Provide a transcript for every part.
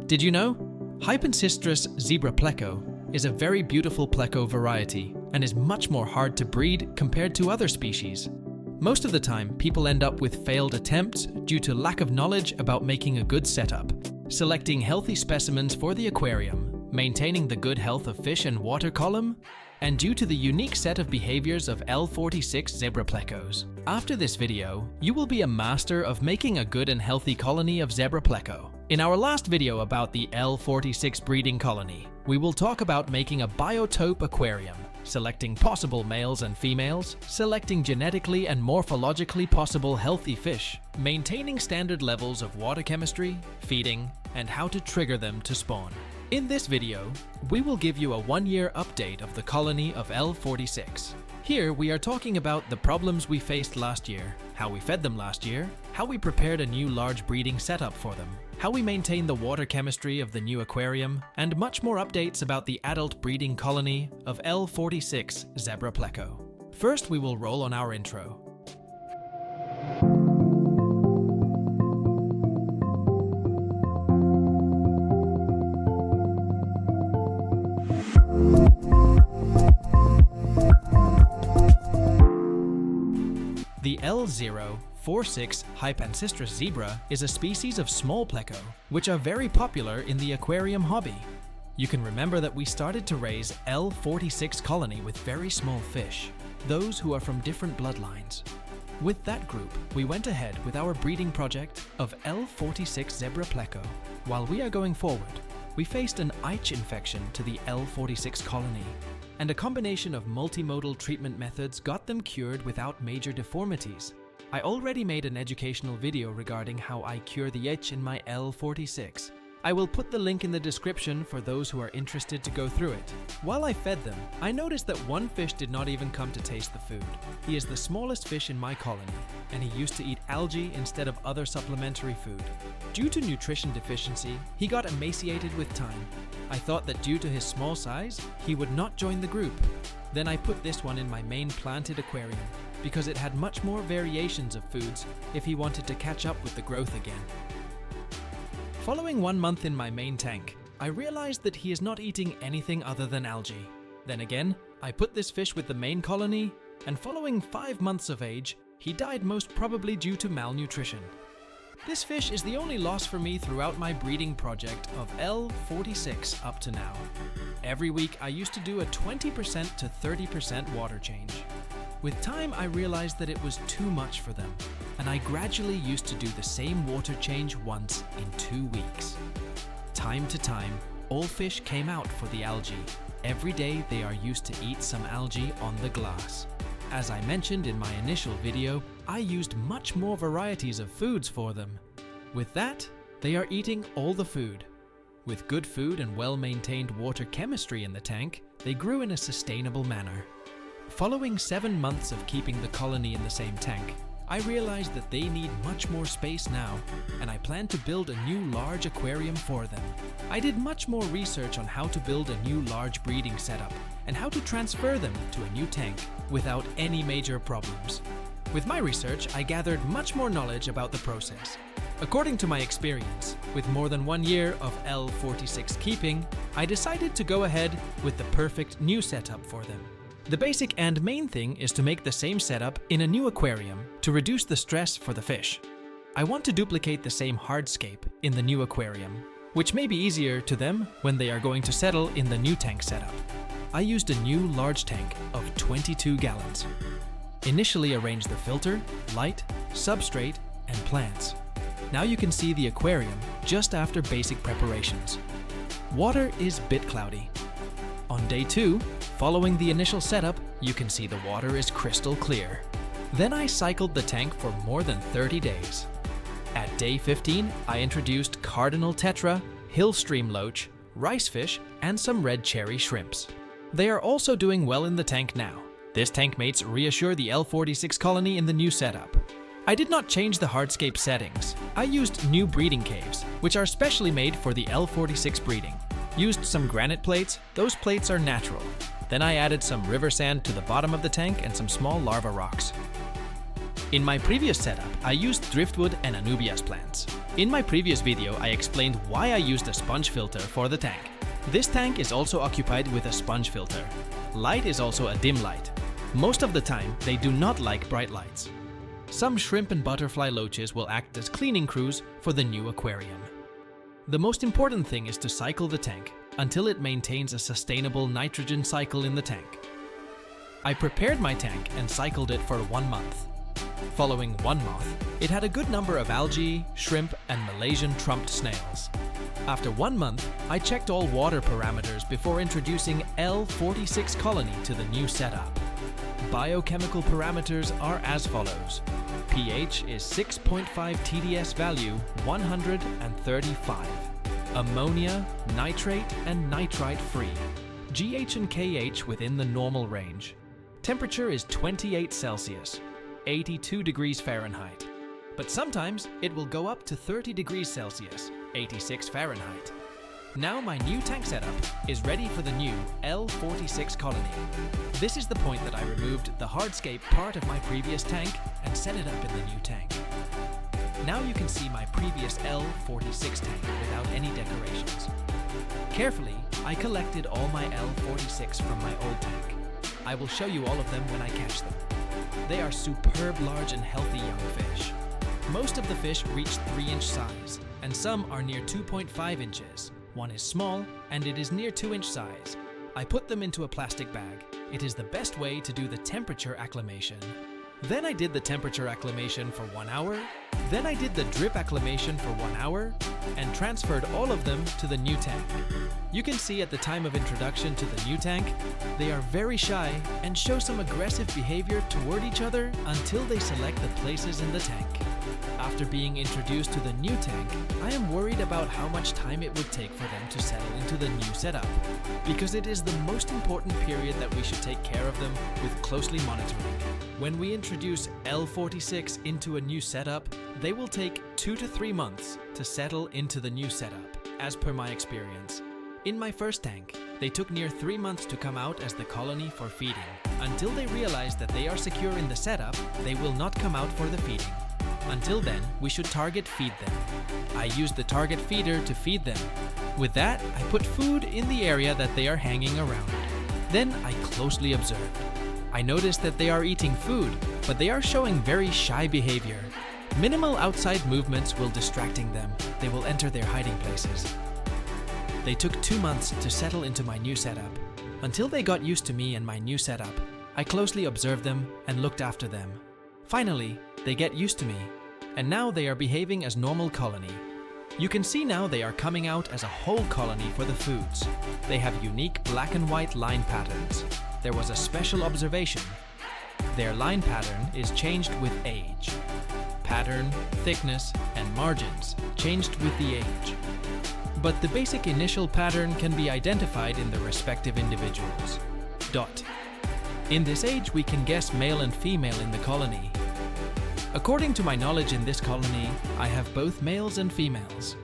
Did you know? L46 Zebra Pleco is a very beautiful pleco variety and is much more hard to breed compared to other species. Most of the time, people end up with failed attempts due to lack of knowledge about making a good setup, selecting healthy specimens for the aquarium, maintaining the good health of fish and water column, and due to the unique set of behaviors of L46 Zebra Plecos. After this video, you will be a master of making a good and healthy colony of Zebra Pleco. In our last video about the L46 breeding colony, we will talk about making a biotope aquarium, selecting possible males and females, selecting genetically and morphologically possible healthy fish, maintaining standard levels of water chemistry, feeding, and how to trigger them to spawn. In this video, we will give you a 1-year update of the colony of L46. Here we are talking about the problems we faced last year, how we fed them last year, how we prepared a new large breeding setup for them, how we maintain the water chemistry of the new aquarium, and much more updates about the adult breeding colony of L46 Zebra Pleco. First, we will roll on our intro. The L46 Zebra is a species of small pleco, which are very popular in the aquarium hobby. You can remember that we started to raise L46 colony with very small fish, those who are from different bloodlines. With that group, we went ahead with our breeding project of L46 Zebra Pleco. While we are going forward, we faced an itch infection to the L46 colony, and a combination of multimodal treatment methods got them cured without major deformities. I already made an educational video regarding how I cure the itch in my L46. I will put the link in the description for those who are interested to go through it. While I fed them, I noticed that one fish did not even come to taste the food. He is the smallest fish in my colony, and he used to eat algae instead of other supplementary food. Due to nutrition deficiency, he got emaciated with time. I thought that due to his small size, he would not join the group. Then I put this one in my main planted aquarium, because it had much more variations of foods if he wanted to catch up with the growth again. Following 1 month in my main tank, I realized that he is not eating anything other than algae. Then again, I put this fish with the main colony, and following 5 months of age, he died most probably due to malnutrition. This fish is the only loss for me throughout my breeding project of L46 up to now. Every week I used to do a 20% to 30% water change. With time I realized that it was too much for them, and I gradually used to do the same water change once in 2 weeks. Time to time, all fish came out for the algae. Every day they are used to eat some algae on the glass. As I mentioned in my initial video, I used much more varieties of foods for them. With that, they are eating all the food. With good food and well-maintained water chemistry in the tank, they grew in a sustainable manner. Following 7 months of keeping the colony in the same tank, I realized that they need much more space now, and I plan to build a new large aquarium for them. I did much more research on how to build a new large breeding setup and how to transfer them to a new tank without any major problems. With my research, I gathered much more knowledge about the process. According to my experience, with more than 1 year of L46 keeping, I decided to go ahead with the perfect new setup for them. The basic and main thing is to make the same setup in a new aquarium to reduce the stress for the fish. I want to duplicate the same hardscape in the new aquarium, which may be easier to them when they are going to settle in the new tank setup. I used a new large tank of 22 gallons. Initially arranged the filter, light, substrate, and plants. Now you can see the aquarium just after basic preparations. Water is a bit cloudy. On day 2, following the initial setup, you can see the water is crystal clear. Then I cycled the tank for more than 30 days. At day 15, I introduced cardinal tetra, hill stream loach, ricefish, and some red cherry shrimps. They are also doing well in the tank now. This tank mates reassure the L46 colony in the new setup. I did not change the hardscape settings. I used new breeding caves, which are specially made for the L46 breeding. Used some granite plates. Those plates are natural. Then I added some river sand to the bottom of the tank and some small larva rocks. In my previous setup, I used driftwood and anubias plants. In my previous video, I explained why I used a sponge filter for the tank. This tank is also occupied with a sponge filter. Light is also a dim light. Most of the time, they do not like bright lights. Some shrimp and butterfly loaches will act as cleaning crews for the new aquarium. The most important thing is to cycle the tank until it maintains a sustainable nitrogen cycle in the tank. I prepared my tank and cycled it for 1 month. Following 1 month, it had a good number of algae, shrimp, and Malaysian trumped snails. After 1 month, I checked all water parameters before introducing L46 colony to the new setup. Biochemical parameters are as follows. pH is 6.5 TDS value 135. Ammonia, nitrate, and nitrite free. GH and KH within the normal range. Temperature is 28 Celsius, 82 degrees Fahrenheit. But sometimes it will go up to 30 degrees Celsius, 86 Fahrenheit. Now my new tank setup is ready for the new L46 colony. This is the point that I removed the hardscape part of my previous tank and set it up in the new tank. Now you can see my previous L46 tank without any decorations. Carefully, I collected all my L46 from my old tank. I will show you all of them when I catch them. They are superb, large and healthy young fish. Most of the fish reach 3-inch size, and some are near 2.5 inches. One is small, and it is near 2-inch size. I put them into a plastic bag. It is the best way to do the temperature acclimation. Then I did the temperature acclimation for 1 hour. Then I did the drip acclimation for 1 hour, and transferred all of them to the new tank. You can see at the time of introduction to the new tank, they are very shy and show some aggressive behavior toward each other until they select the places in the tank. After being introduced to the new tank, I am worried about how much time it would take for them to settle into the new setup, because it is the most important period that we should take care of them with closely monitoring. When we introduce L46 into a new setup, they will take 2 to 3 months to settle into the new setup, as per my experience. In my first tank, they took near 3 months to come out as the colony for feeding. Until they realize that they are secure in the setup, they will not come out for the feeding. Until then, we should target feed them. I use the target feeder to feed them. With that, I put food in the area that they are hanging around. Then I closely observed. I noticed that they are eating food, but they are showing very shy behavior. Minimal outside movements will distracting them. They will enter their hiding places. They took 2 months to settle into my new setup. Until they got used to me and my new setup, I closely observed them and looked after them. Finally, they get used to me, and now they are behaving as normal colony. You can see now they are coming out as a whole colony for the foods. They have unique black and white line patterns. There was a special observation. Their line pattern is changed with age. Pattern, thickness, and margins changed with the age. But the basic initial pattern can be identified in the respective individuals. Dot. In this age, we can guess male and female in the colony. According to my knowledge in this colony, I have both males and females.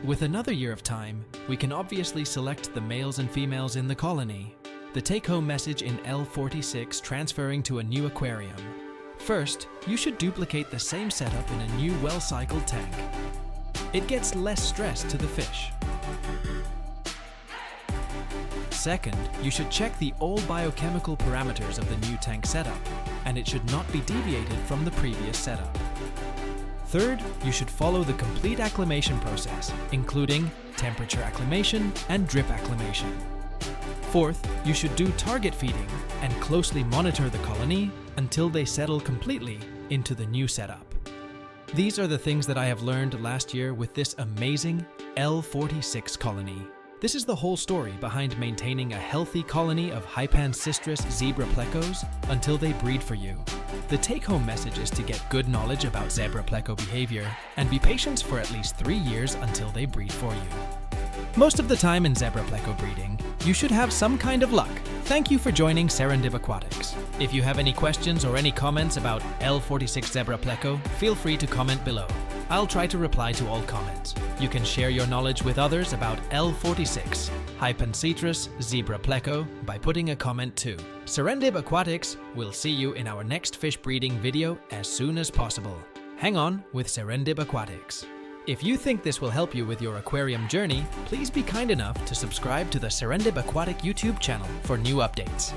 With another year of time, we can obviously select the males and females in the colony. The take-home message in L46 transferring to a new aquarium. First, you should duplicate the same setup in a new well-cycled tank. It gets less stress to the fish. Second, you should check the all biochemical parameters of the new tank setup, and it should not be deviated from the previous setup. Third, you should follow the complete acclimation process, including temperature acclimation and drip acclimation. Fourth, you should do target feeding and closely monitor the colony until they settle completely into the new setup. These are the things that I have learned last year with this amazing L46 colony. This is the whole story behind maintaining a healthy colony of Hypancistrus Zebra Plecos until they breed for you. The take-home message is to get good knowledge about Zebra Pleco behavior and be patient for at least 3 years until they breed for you. Most of the time in Zebra Pleco breeding, you should have some kind of luck. Thank you for joining Serendib Aquatics. If you have any questions or any comments about L46 Zebra Pleco, feel free to comment below. I'll try to reply to all comments. You can share your knowledge with others about L46 Zebra Pleco by putting a comment too. Serendib Aquatics will see you in our next fish breeding video as soon as possible. Hang on with Serendib Aquatics. If you think this will help you with your aquarium journey, please be kind enough to subscribe to the Serendib Aquatic YouTube channel for new updates.